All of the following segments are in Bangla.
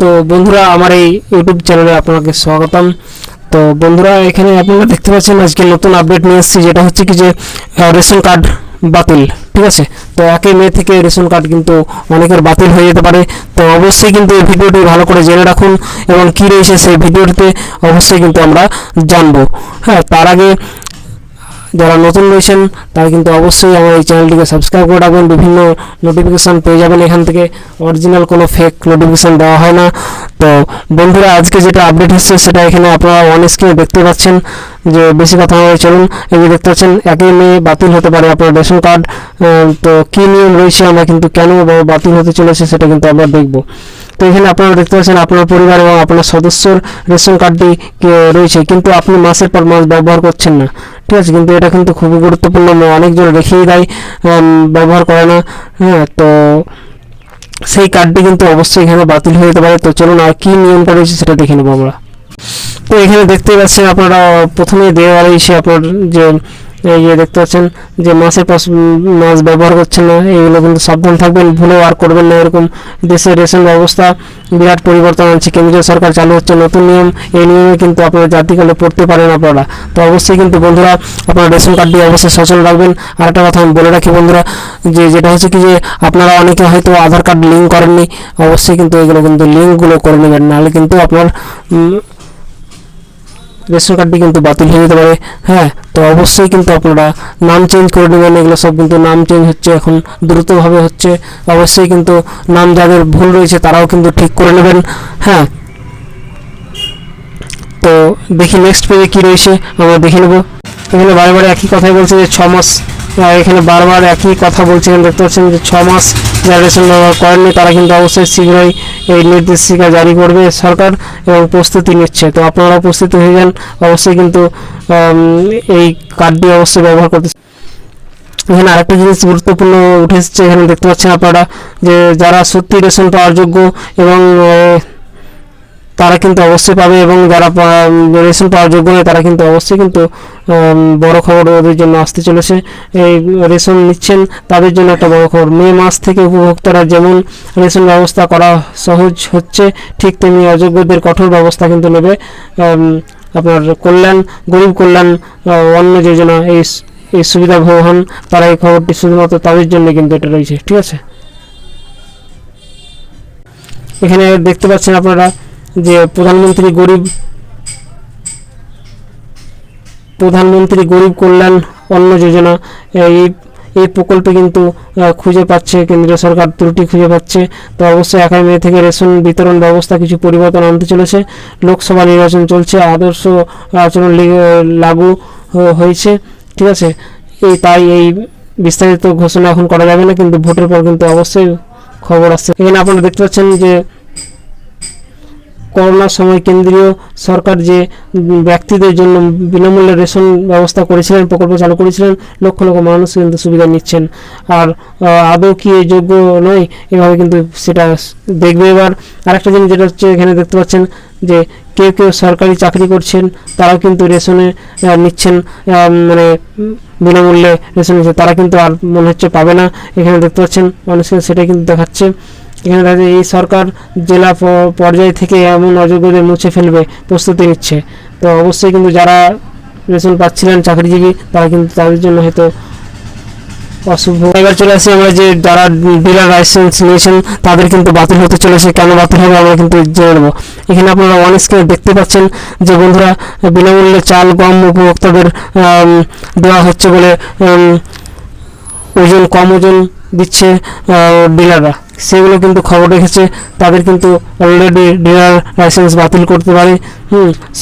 তো বন্ধুরা আমার এই ইউটিউব চ্যানেলে আপনাকে স্বাগতম। তো বন্ধুরা এখানে আপনারা দেখতে পাচ্ছেন আজকে নতুন আপডেট নিয়ে এসেছি, যেটা হচ্ছে কি যে রেশন কার্ড বাতিল। ঠিক আছে, তো 1 মে থেকে রেশন কার্ড কিন্তু অনেকের বাতিল হয়ে যেতে পারে। তো অবশ্যই কিন্তু এই ভিডিওটি ভালো করে জেনে রাখুন এবং কী রয়েছে সেই ভিডিওটিতে অবশ্যই কিন্তু আমরা জানবো। হ্যাঁ, তার আগে যারা নতুন রয়েছেন তারা কিন্তু অবশ্যই আমার এই চ্যানেলটিকে সাবস্ক্রাইব করে রাখবেন। বিভিন্ন নোটিফিকেশান পেয়ে যাবেন এখান থেকে, অরিজিনাল কোনো ফেক নোটিফিকেশান দেওয়া হয় না। তো বন্ধুরা আজকে যেটা আপডেট হচ্ছে সেটা এখানে আপনারা অন স্ক্রিনে দেখতে পাচ্ছেন। যে বেশি কথা নয়, চলুন এই যে দেখতে পাচ্ছেন 1 মে বাতিল হতে পারে আপনার রেশন কার্ড। তো কী নিয়ম রয়েছে, আমরা কিন্তু কেন বাতিল হতে চলেছে সেটা কিন্তু আমরা দেখব। তো এখানে আপনারা দেখতে পাচ্ছেন আপনার পরিবার এবং আপনার সদস্যর রেশন কার্ডটি রয়েছে, কিন্তু আপনি মাসের পর মাস ব্যবহার করছেন না। ঠিক আছে, কিন্তু এটা কিন্তু খুবই গুরুত্বপূর্ণ, অনেকজন রেখেই দেয়, ব্যবহার করে না। হ্যাঁ, তো সেই কার্ডটি কিন্তু অবশ্যই এখানে বাতিল হয়ে যেতে পারে। তো চলুন আর কী নিয়মটা রয়েছে সেটা দেখে নেবো আমরা। তো এখানে দেখতে পাচ্ছেন আপনারা প্রথমে দেওয়া রয়েছে আপনার যে এই যে দেখতে পাচ্ছেন যে মাসের পর মাস ব্যবহার করছেন না, এইগুলো কিন্তু সাবধান থাকবেন, ভুলেও আর করবেন না এরকম। দেশের রেশন ব্যবস্থা বিরাট পরিবর্তন আনছে, কেন্দ্রীয় সরকার চালু হচ্ছে নতুন নিয়ম। এই নিয়মে কিন্তু আপনারা জাতিকালে পড়তে পারেন আপনারা। তো অবশ্যই কিন্তু বন্ধুরা আপনারা রেশন কার্ডটি অবশ্যই সচল রাখবেন। আর একটা কথা আমি বলে রাখি বন্ধুরা, যে যেটা হচ্ছে কি যে আপনারা অনেকে হয়তো আধার কার্ড লিঙ্ক করেননি, অবশ্যই কিন্তু এগুলো কিন্তু লিঙ্কগুলো করে নেবেন, নাহলে কিন্তু আপনার রেশন কার্ডটি কিন্তু বাতিল হয়ে যেতে পারে। হ্যাঁ, তো অবশ্যই কিন্তু আপনারা নাম চেঞ্জ করে নেবেন। এগুলো সব কিন্তু নাম চেঞ্জ হচ্ছে এখন, দ্রুতভাবে হচ্ছে। অবশ্যই কিন্তু নাম যাদের ভুল রয়েছে তারাও কিন্তু ঠিক করে নেবেন। হ্যাঁ, তো দেখি নেক্সট পেজে কী রয়েছে আমরা দেখে নেব। এখানে বারে একই কথাই বলছে যে 6 মাস, এখানে বারবার একই কথা বলছিলেন, দেখতে পাচ্ছেন যে 6 মাস যারা রেশন ব্যবহার করেননি তারা কিন্তু অবশ্যই শীঘ্রই এই নির্দেশিকা জারি করবে সরকার এবং প্রস্তুতি নিচ্ছে। তো আপনারা প্রস্তুতি হয়ে যান, অবশ্যই কিন্তু এই কার্ডটি অবশ্যই ব্যবহার করতে। এখানে আরেকটা জিনিস গুরুত্বপূর্ণ উঠে এসেছে, এখানে দেখতে পাচ্ছেন আপনারা যে যারা সত্যি রেশন পাওয়ার যোগ্য এবং তারা কিন্তু অবশ্যই পাবে, এবং যারা রেশন পাওয়ার যোগ্য নয় তারা কিন্তু অবশ্যই কিন্তু বড় খবর ওদের জন্য আসতে চলেছে। এই রেশন নিচ্ছেন তাদের জন্য একটা বড় খবর। মে মাস থেকে উপভোক্তারা যেমন রেশন ব্যবস্থা করা সহজ হচ্ছে, ঠিক তেমনি অযোগ্যদের কঠোর ব্যবস্থা কিন্তু নেবে আপনার গরিব কল্যাণ অন্ন যোজনা। এই সুবিধা ভোগ হন তারা। এই খবরটি শুধুমাত্র তাদের জন্য কিন্তু এটা রয়েছে। ঠিক আছে, এখানে দেখতে পাচ্ছেন আপনারা যে প্রধানমন্ত্রী গরিব কল্যাণ অন্ন যোজনা, এই প্রকল্পে কিন্তু খুঁজে পাচ্ছে কেন্দ্রীয় সরকার, ত্রুটি খুঁজে পাচ্ছে। তো অবশ্যই 1 মে থেকে রেশন বিতরণ ব্যবস্থা কিছু পরিবর্তন আনতে চলেছে। লোকসভা নির্বাচন চলছে, আদর্শ আচরণ লাগু হয়েছে। ঠিক আছে, তাই এই বিস্তারিত ঘোষণা এখন করা যাবে না, কিন্তু ভোটের পর কিন্তু অবশ্যই খবর আসছে। এখানে আপনারা দেখতে পাচ্ছেন যে করোনার সময় কেন্দ্রীয় সরকার যে ব্যক্তিদের জন্য বিনামূল্যে রেশন ব্যবস্থা করেছিলেন, প্রকল্প চালু করেছিলেন, লক্ষ মানুষ কিন্তু সুবিধা নিচ্ছেন। আর আদৌ কি যোগ্য নয়, এভাবে কিন্তু সেটা দেখবে। এবার আরেকটা জিনিস যেটা হচ্ছে, এখানে দেখতে পাচ্ছেন যে কেউ সরকারি চাকরি করছেন তারাও কিন্তু রেশনে নিচ্ছেন, মানে বিনামূল্যে রেশন নিচ্ছে, তারা কিন্তু আর মনে হচ্ছে পাবে না। এখানে দেখতে পাচ্ছেন মানুষকে সেটাই কিন্তু দেখাচ্ছে। এখানে দেখা যায় এই সরকার জেলা পর্যায় থেকে এমন অযোগ্যদের মুছে ফেলবে প্রস্তুতি নিচ্ছে। তো অবশ্যই কিন্তু যারা রেশন পাচ্ছিলেন চাকরিজীবী তারা কিন্তু তাদের জন্য হয়তো অশুভ। এবার চলে আসি আমরা যে যারা ডিলার লাইসেন্স নিয়েছেন তাদের কিন্তু বাতিল হতে চলেছে। কেন বাতিল হবে আমরা কিন্তু জেনে নেব। এখানে আপনারা অন স্ক্রিনে দেখতে পাচ্ছেন যে বন্ধুরা বিনামূল্যে চাল গম উপভোক্তাদের দেওয়া হচ্ছে বলে কম ওজন দিচ্ছে ডিলাররা, সেগুলো কিন্তু খবর রেখেছে। তাদের কিন্তু অলরেডি ডিলার লাইসেন্স বাতিল করতে পারে।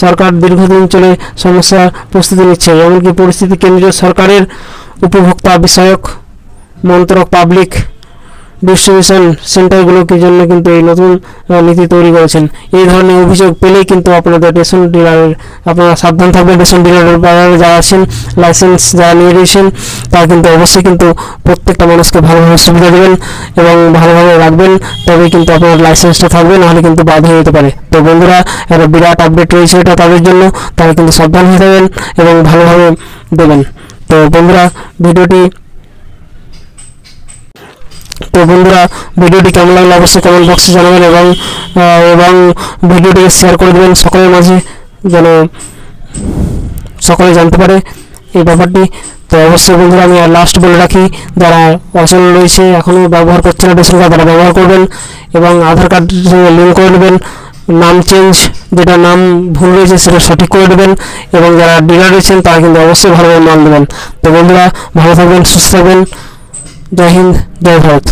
সরকার দীর্ঘদিন চলে সমস্যা প্রস্তুতি নিচ্ছে। এমনকি পরিস্থিতি কেন্দ্রীয় সরকারের উপভোক্তা বিষয়ক মন্ত্রক পাবলিক ডিস্ট্রিবিউশন সেন্টারগুলোকে জন্য কিন্তু এই নতুন নীতি তৈরি করেছেন। এই ধরনের অভিযোগ পেলেই কিন্তু আপনাদের রেশন ডিলারের আপনারা সাবধান থাকবেন। রেশন ডিলারের বাইরে যারা আছেন, লাইসেন্স যারা নিয়ে রয়েছেন, তারা কিন্তু অবশ্যই কিন্তু প্রত্যেকটা মানুষকে ভালোভাবে সুবিধা দেবেন এবং ভালোভাবে রাখবেন, তবেই কিন্তু আপনার লাইসেন্সটা থাকবে, নাহলে কিন্তু বাদ হয়ে যেতে পারে। তো বন্ধুরা একটা বিরাট আপডেট রয়েছে এটা তাদের জন্য, তারা কিন্তু সাবধান হয়ে থাকবেন এবং ভালোভাবে দেবেন। তো বন্ধুরা ভিডিওটি তো বন্ধুরা, ভিডিওটি কেমন লাগলো অবশ্যই কমেন্ট বক্সে জানাবেন, এবং ভিডিওটিকে শেয়ার করে দেবেন সকলের মাঝে, যেন সকলে জানতে পারে এই ব্যাপারটি। তো অবশ্যই বন্ধুরা, আমি লাস্ট বলে রাখি, যারা অচল রয়েছে এখনও ব্যবহার করছে না রেশন কার্ড, তারা ব্যবহার করবেন এবং আধার কার্ডের সঙ্গে লিঙ্ক করে নেবেন। নাম চেঞ্জ, যেটা নাম ভুল রয়েছে সেটা সঠিক করে দেবেন, এবং যারা ডিলার রয়েছেন তারা কিন্তু অবশ্যই ভালোভাবে মাল দেবেন। তো বন্ধুরা, ভালো থাকবেন, সুস্থ থাকবেন। জয় হিন্দ, জয় ভারত।